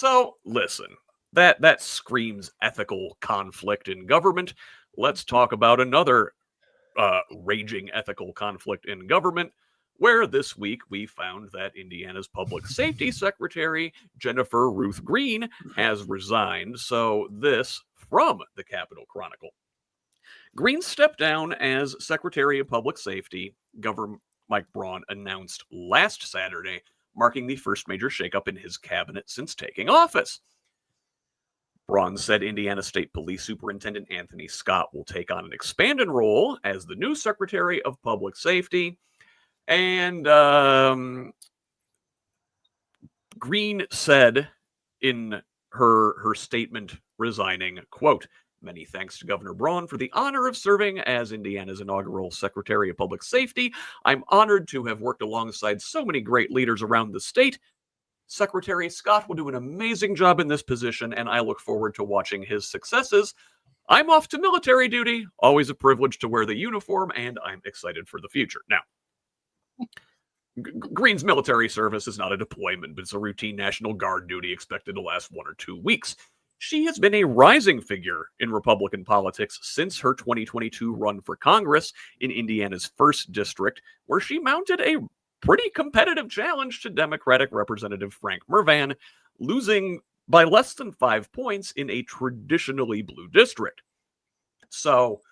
So, listen, that screams ethical conflict in government. Let's talk about another raging ethical conflict in government, where this week we found that Indiana's Public Safety Secretary, Jennifer-Ruth Green, has resigned. So, this from the Capitol Chronicle. Green stepped down as Secretary of Public Safety, Governor Mike Braun announced last Saturday, marking the first major shakeup in his cabinet since taking office. Braun said Indiana State Police Superintendent Anthony Scott will take on an expanded role as the new Secretary of Public Safety. And Green said in her statement resigning, quote, "Many thanks to Governor Braun for the honor of serving as Indiana's inaugural Secretary of Public Safety. I'm honored to have worked alongside so many great leaders around the state. Secretary Scott will do an amazing job in this position, and I look forward to watching his successes. I'm off to military duty. Always a privilege to wear the uniform, and I'm excited for the future." Now, Green's military service is not a deployment, but it's a routine National Guard duty expected to last 1 or 2 weeks. She has been a rising figure in Republican politics since her 2022 run for Congress in Indiana's 1st District, where she mounted a pretty competitive challenge to Democratic Representative Frank Mervan, losing by less than 5 points in a traditionally blue district. So,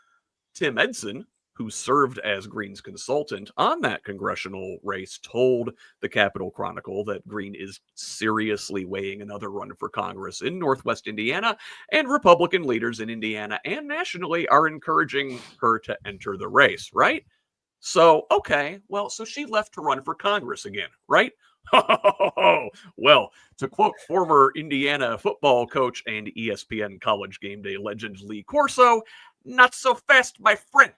Tim Edson, who served as Green's consultant on that congressional race, told the Capitol Chronicle that Green is seriously weighing another run for Congress in Northwest Indiana, and Republican leaders in Indiana and nationally are encouraging her to enter the race, right? So, okay, well, so she left to run for Congress again, right? Well, to quote former Indiana football coach and ESPN College Game Day legend Lee Corso, "Not so fast, my friend."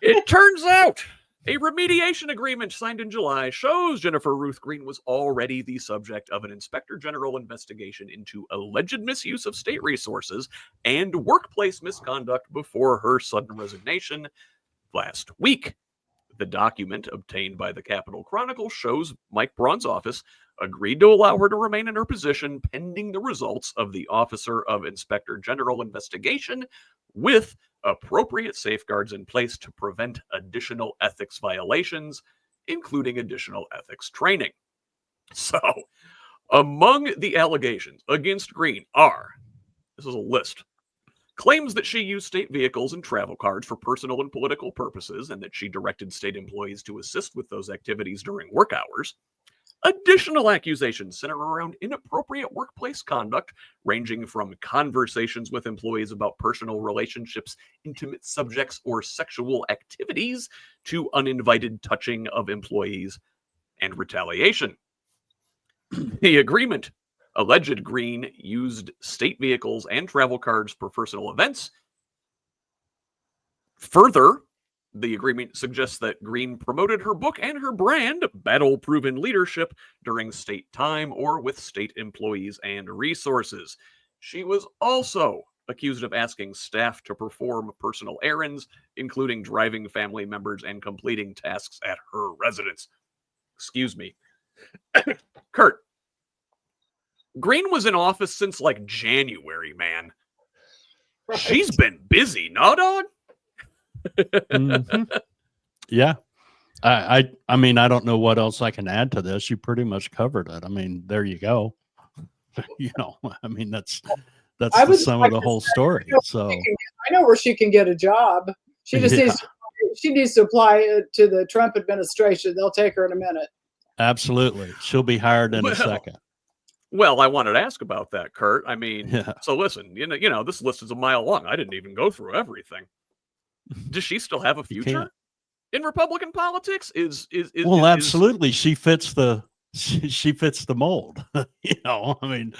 It turns out a remediation agreement signed in July shows Jennifer-Ruth Green was already the subject of an Inspector General investigation into alleged misuse of state resources and workplace misconduct before her sudden resignation last week. The document obtained by the Capitol Chronicle shows Mike Braun's office agreed to allow her to remain in her position pending the results of the Officer of Inspector General investigation, with appropriate safeguards in place to prevent additional ethics violations, including additional ethics training. So, among the allegations against Green are, this is a list, claims that she used state vehicles and travel cards for personal and political purposes, and that she directed state employees to assist with those activities during work hours. Additional accusations center around inappropriate workplace conduct, ranging from conversations with employees about personal relationships, intimate subjects, or sexual activities, to uninvited touching of employees and retaliation. The agreement alleged Green used state vehicles and travel cards for personal events. Further, the agreement suggests that Green promoted her book and her brand, Battle-Proven Leadership, during state time or with state employees and resources. She was also accused of asking staff to perform personal errands, including driving family members and completing tasks at her residence. Excuse me. Kurt, Green was in office since like January, man. Right. She's been busy, no, dog? Mm-hmm. Yeah. I mean, I don't know what else I can add to this. You pretty much covered it. I mean, there you go. I mean, that's the sum of the whole story. So I know where she can get a job. She just needs to apply to the Trump administration. They'll take her in a minute. Absolutely. She'll be hired in a second. Well, I wanted to ask about that, Kurt. I mean, So listen, you know, this list is a mile long. I didn't even go through everything. Does she still have a future in Republican politics? Absolutely. She fits the mold. I mean,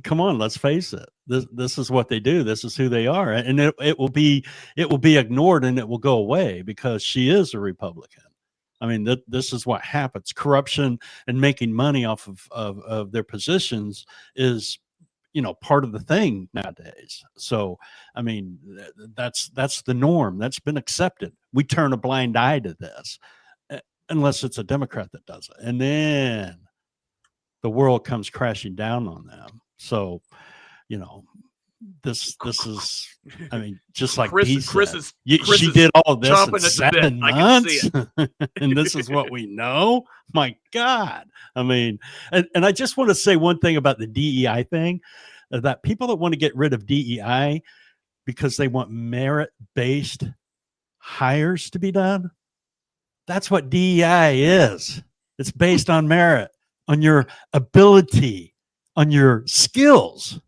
come on, let's face it. This is what they do. This is who they are, and it will be ignored and it will go away because she is a Republican. I mean, this is what happens. Corruption and making money off of their positions is, part of the thing nowadays. So, I mean, that's the norm. That's been accepted. We turn a blind eye to this, unless it's a Democrat that does it. And then the world comes crashing down on them. So, you know, this is, I mean, just like Chris Dee said, is she did all this in chomping at the 7 bit. I can see months, and this is what we know. My God, I mean, and I just want to say one thing about the DEI thing, that people that want to get rid of DEI because they want merit-based hires to be done. That's what DEI is. It's based on merit, on your ability, on your skills.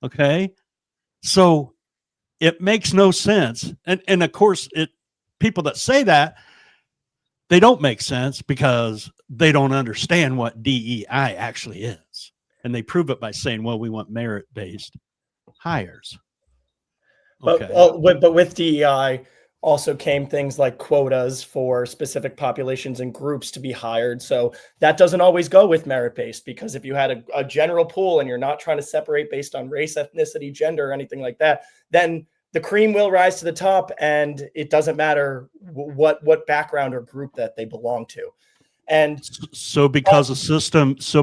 Okay. So it makes no sense. And of course, people that say that, they don't make sense because they don't understand what DEI actually is. And they prove it by saying, well, we want merit-based hires. Okay. But with DEI also came things like quotas for specific populations and groups to be hired. So that doesn't always go with merit-based, because if you had a general pool and you're not trying to separate based on race, ethnicity, gender, or anything like that, then the cream will rise to the top, and it doesn't matter what background or group that they belong to. And so because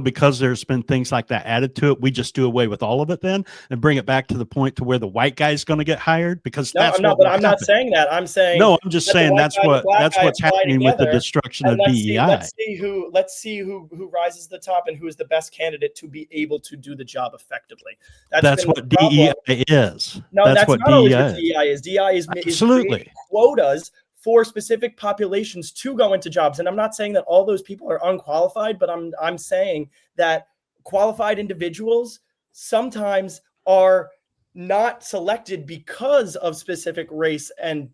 because there's been things like that added to it, we just do away with all of it then and bring it back to the point to where the white guy's going to get hired, because I'm not saying that. I'm saying, no, I'm just saying that's what's happening with the destruction of DEI. Let's see who rises to the top and who is the best candidate to be able to do the job effectively. That's what DEI is. No, that's not always what DEI is. DEI is absolutely quotas for specific populations to go into jobs. And I'm not saying that all those people are unqualified, but I'm saying that qualified individuals sometimes are not selected because of specific race and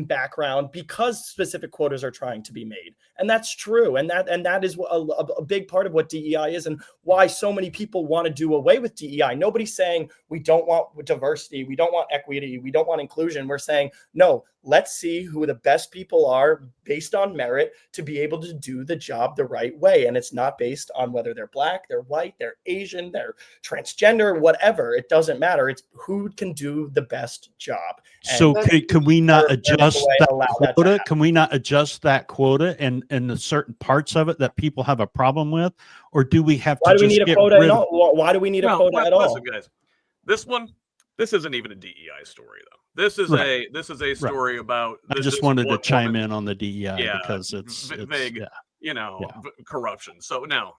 background, because specific quotas are trying to be made. And that's true. And that is a big part of what DEI is, and why so many people want to do away with DEI. Nobody's saying we don't want diversity, we don't want equity, we don't want inclusion. We're saying, no, let's see who the best people are based on merit to be able to do the job the right way. And it's not based on whether they're black, they're white, they're Asian, they're transgender, whatever. It doesn't matter. It's who can do the best job. So can we not adjust that quota? Can we not adjust that quota and the certain parts of it that people have a problem with? Or do we have to just get rid of it? Why do we need a quota at all? Listen, guys, this isn't even a DEI story, though. This is a story about. I just wanted to chime in on the DEI because it's vague, corruption. So now